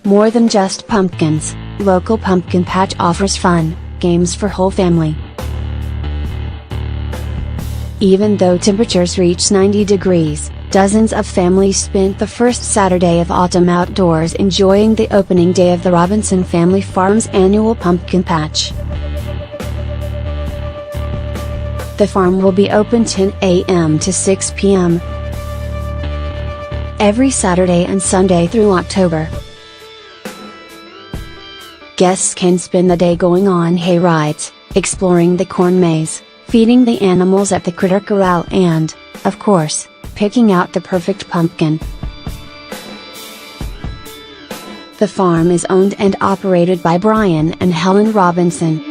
More than just pumpkins, local pumpkin patch offers fun games for whole family. Even though temperatures reach 90 degrees, dozens of families spent the first Saturday of autumn outdoors enjoying the opening day of the Robinson Family Farm's annual pumpkin patch. The farm will be open 10 a.m. to 6 p.m. every Saturday and Sunday through October. Guests can spend the day going on hay rides, exploring the corn maze, feeding the animals at the critter corral and, of course, picking out the perfect pumpkin. The farm is owned and operated by Brian and Helen Robinson.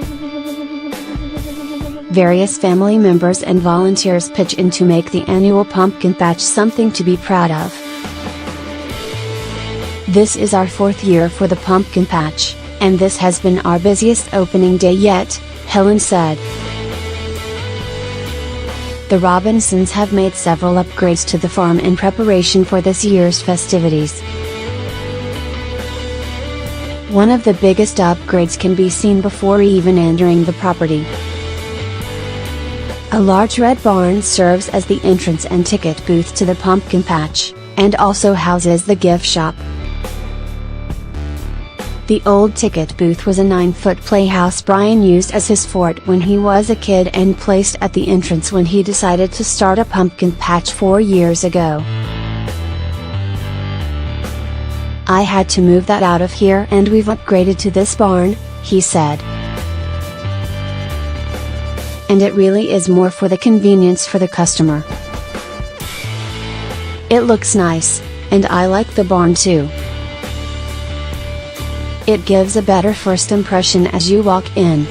Various family members and volunteers pitch in to make the annual pumpkin patch something to be proud of. This is our 4th year for the pumpkin patch, and this has been our busiest opening day yet, Helen said. The Robinsons have made several upgrades to the farm in preparation for this year's festivities. One of the biggest upgrades can be seen before even entering the property. A large red barn serves as the entrance and ticket booth to the pumpkin patch, and also houses the gift shop. The old ticket booth was a 9-foot playhouse Brian used as his fort when he was a kid and placed at the entrance when he decided to start a pumpkin patch 4 years ago. "I had to move that out of here and we've upgraded to this barn," he said. "And it really is more for the convenience for the customer. It looks nice, and I like the barn too. It gives a better first impression as you walk in.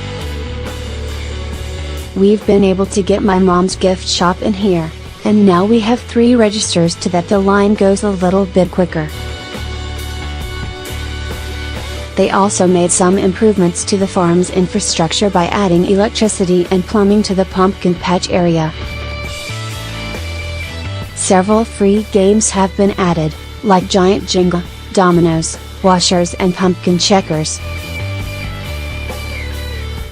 We've been able to get my mom's gift shop in here, and now we have 3 registers so that the line goes a little bit quicker." They also made some improvements to the farm's infrastructure by adding electricity and plumbing to the pumpkin patch area. Several free games have been added, like giant Jenga, dominoes, washers and pumpkin checkers.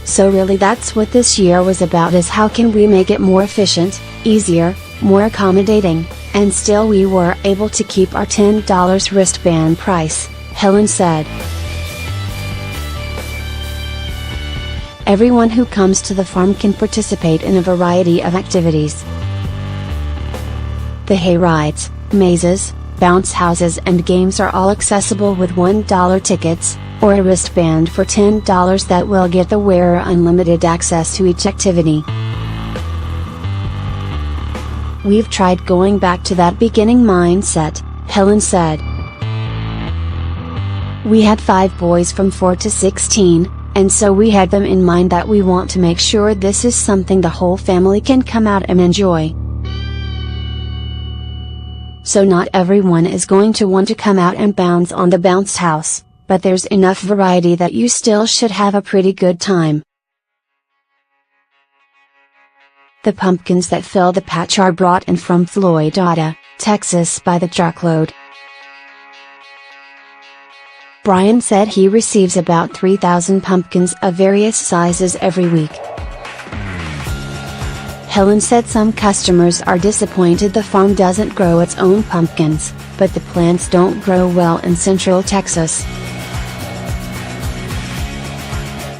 So really that's what this year was about, is how can we make it more efficient, easier, more accommodating, and still we were able to keep our $10 wristband price, Helen said. Everyone who comes to the farm can participate in a variety of activities. The hay rides, mazes, bounce houses and games are all accessible with $1 tickets, or a wristband for $10 that will get the wearer unlimited access to each activity. "We've tried going back to that beginning mindset," Helen said. "We had 5 boys from 4 to 16, and so we had them in mind that we want to make sure this is something the whole family can come out and enjoy. So not everyone is going to want to come out and bounce on the bounce house, but there's enough variety that you still should have a pretty good time." The pumpkins that fill the patch are brought in from Floydada, Texas by the truckload. Brian said he receives about 3,000 pumpkins of various sizes every week. Helen said some customers are disappointed the farm doesn't grow its own pumpkins, but the plants don't grow well in Central Texas.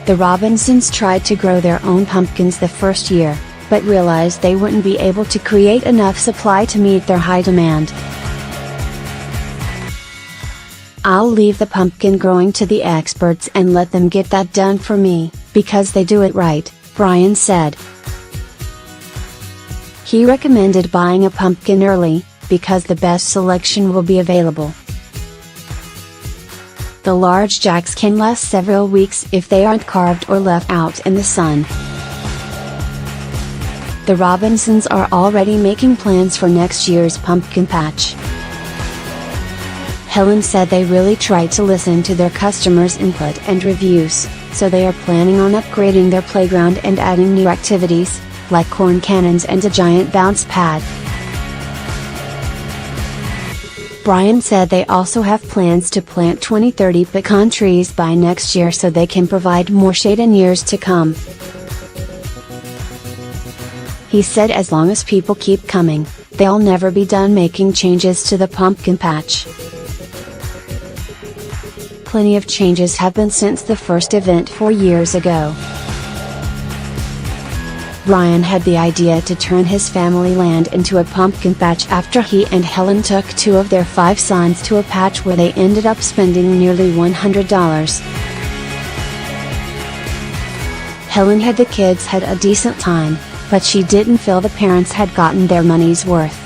The Robinsons tried to grow their own pumpkins the first year, but realized they wouldn't be able to create enough supply to meet their high demand. "I'll leave the pumpkin growing to the experts and let them get that done for me, because they do it right," Brian said. He recommended buying a pumpkin early, because the best selection will be available. The large jacks can last several weeks if they aren't carved or left out in the sun. The Robinsons are already making plans for next year's pumpkin patch. Helen said they really try to listen to their customers' input and reviews, so they are planning on upgrading their playground and adding new activities, like corn cannons and a giant bounce pad. Brian said they also have plans to plant 20-30 pecan trees by next year so they can provide more shade in years to come. He said as long as people keep coming, they'll never be done making changes to the pumpkin patch. Plenty of changes have been since the first event 4 years ago. Brian had the idea to turn his family land into a pumpkin patch after he and Helen took 2 of their 5 sons to a patch where they ended up spending nearly $100. Helen had the kids had a decent time, but she didn't feel the parents had gotten their money's worth.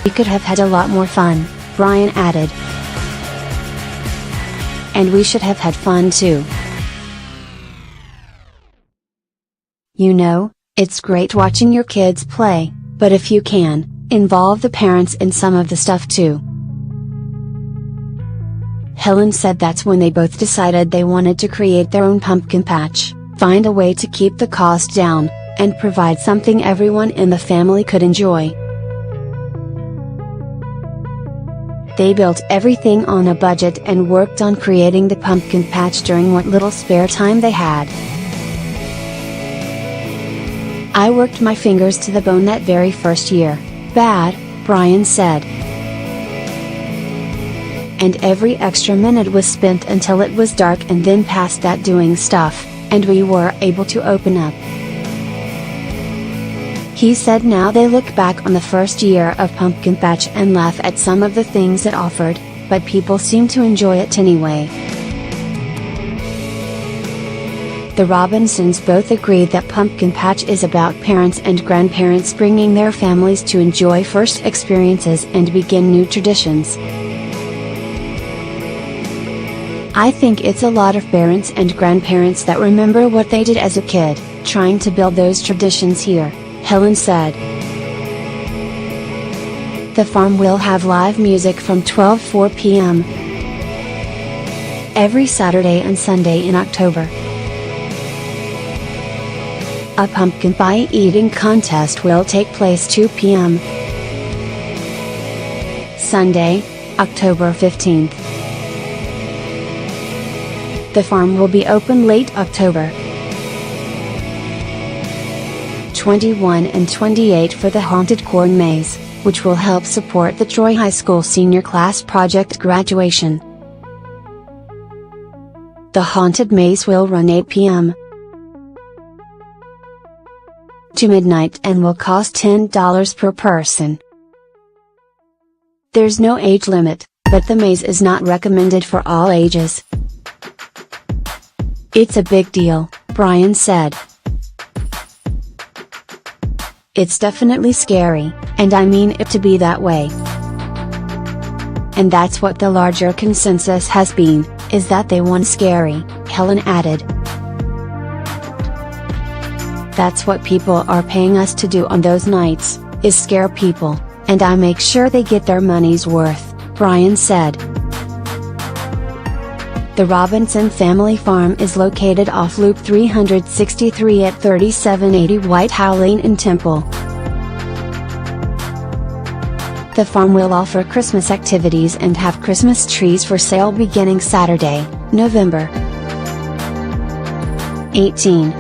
"We could have had a lot more fun," Brian added. "And we should have had fun too. You know, it's great watching your kids play, but if you can, involve the parents in some of the stuff too." Helen said that's when they both decided they wanted to create their own pumpkin patch, find a way to keep the cost down, and provide something everyone in the family could enjoy. They built everything on a budget and worked on creating the pumpkin patch during what little spare time they had. "I worked my fingers to the bone that very first year, bad," Brian said. "And every extra minute was spent until it was dark and then past that doing stuff, and we were able to open up." He said now they look back on the first year of Pumpkin Patch and laugh at some of the things it offered, but people seem to enjoy it anyway. The Robinsons both agreed that Pumpkin Patch is about parents and grandparents bringing their families to enjoy first experiences and begin new traditions. "I think it's a lot of parents and grandparents that remember what they did as a kid, trying to build those traditions here," Helen said. The farm will have live music from 12:04 p.m. every Saturday and Sunday in October. A pumpkin pie eating contest will take place 2 p.m. Sunday, October 15th. The farm will be open late October 21 and 28 for the Haunted Corn Maze, which will help support the Troy High School senior class project graduation. The Haunted Maze will run 8 p.m. to midnight and will cost $10 per person. There's no age limit, but the maze is not recommended for all ages. "It's a big deal," Brian said. "It's definitely scary, and I mean it to be that way. And that's what the larger consensus has been, is that they want scary," Helen added. "That's what people are paying us to do on those nights, is scare people, and I make sure they get their money's worth," Brian said. The Robinson family farm is located off Loop 363 at 3780 Whitehall Lane in Temple. The farm will offer Christmas activities and have Christmas trees for sale beginning Saturday, November 18.